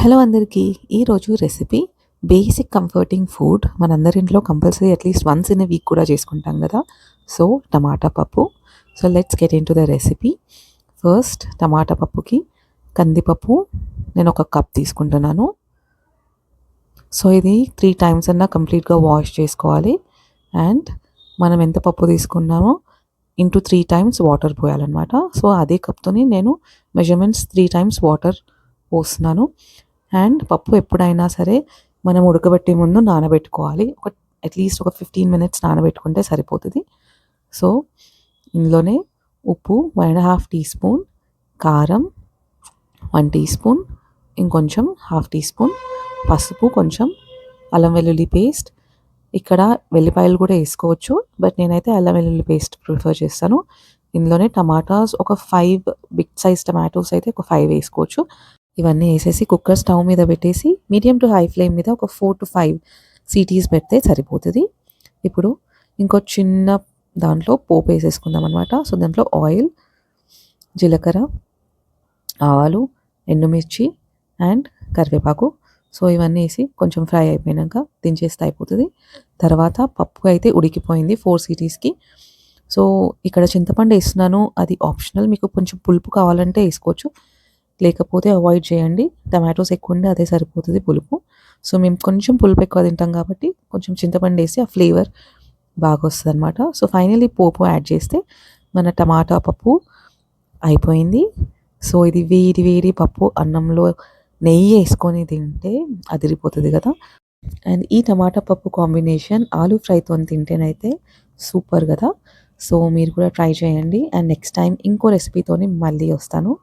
Hello అందరికీ. ఈరోజు recipe basic comforting food మనందరి ఇంట్లో compulsory at least once in a week కూడా చేసుకుంటాం కదా. సో టమాటా పప్పు. So let's get into the recipe. First టమాటా పప్పుకి కందిపప్పు నేను ఒక కప్ తీసుకుంటున్నాను. సో ఇది 3 టైమ్స్ అన్నా కంప్లీట్గా వాష్ చేసుకోవాలి. అండ్ మనం ఎంత పప్పు తీసుకున్నామో ఇంటూ 3 టైమ్స్ వాటర్ పోయాలన్నమాట. సో అదే కప్తోని నేను మెజర్మెంట్స్ 3 టైమ్స్ వాటర్ పోస్తున్నాను. అండ్ పప్పు ఎప్పుడైనా సరే మనం ఉడకబెట్టే ముందు నానబెట్టుకోవాలి. అట్లీస్ట్ ఒక 15 మినిట్స్ నానబెట్టుకుంటే సరిపోతుంది. సో ఇందులోనే ఉప్పు 1.5 టీ స్పూన్, కారం 1 టీ స్పూన్, ఇంకొంచెం 1/2 టీ స్పూన్, పసుపు కొంచెం, అల్లం వెల్లుల్లి పేస్ట్. ఇక్కడ వెల్లిపాయలు కూడా వేసుకోవచ్చు, బట్ నేనైతే అల్లం వెల్లుల్లి పేస్ట్ ప్రిఫర్ చేస్తాను. ఇందులోనే టమాటాస్ ఒక 5 బిగ్ సైజ్ టమాటోస్ అయితే ఒక 5 వేసుకోవచ్చు. ఇవన్నీ వేసేసి కుక్కర్ స్టవ్ మీద పెట్టేసి మీడియం టు హై ఫ్లేమ్ మీద ఒక 4 to 5 సీటీస్ పెడితే సరిపోతుంది. ఇప్పుడు ఇంకో చిన్న దాంట్లో పోపు వేసేసుకుందాం అనమాట. సో దాంట్లో ఆయిల్, జీలకర్ర, ఆవాలు, ఎండుమిర్చి అండ్ కరివేపాకు. సో ఇవన్నీ వేసి కొంచెం ఫ్రై అయిపోయాక దించేస్తే అయిపోతుంది. తర్వాత పప్పు అయితే ఉడికిపోయింది 4 సీటీస్కి. సో ఇక్కడ చింతపండు వేస్తున్నాను, అది ఆప్షనల్. మీకు కొంచెం పులుపు కావాలంటే వేసుకోవచ్చు, లేకపోతే అవాయిడ్ చేయండి. టమాటోస్ ఎక్కువ ఉంటే అదే సరిపోతుంది పులుపు. సో మేము కొంచెం పులుపు ఎక్కువ తింటాం కాబట్టి కొంచెం చింతపండు వేసి ఆ ఫ్లేవర్ బాగా వస్తుంది అనమాట. సో ఫైనల్లీ పోపు యాడ్ చేస్తే మన టమాటా పప్పు అయిపోయింది. సో ఇది వేడి వేడి పప్పు అన్నంలో నెయ్యి వేసుకొని తింటే అదిరిపోతుంది కదా. అండ్ ఈ టమాటా పప్పు కాంబినేషన్ ఆలూ ఫ్రైతో తింటేనైతే సూపర్ కదా. సో మీరు కూడా ట్రై చేయండి. అండ్ నెక్స్ట్ టైం ఇంకో రెసిపీతోని మళ్ళీ వస్తాను.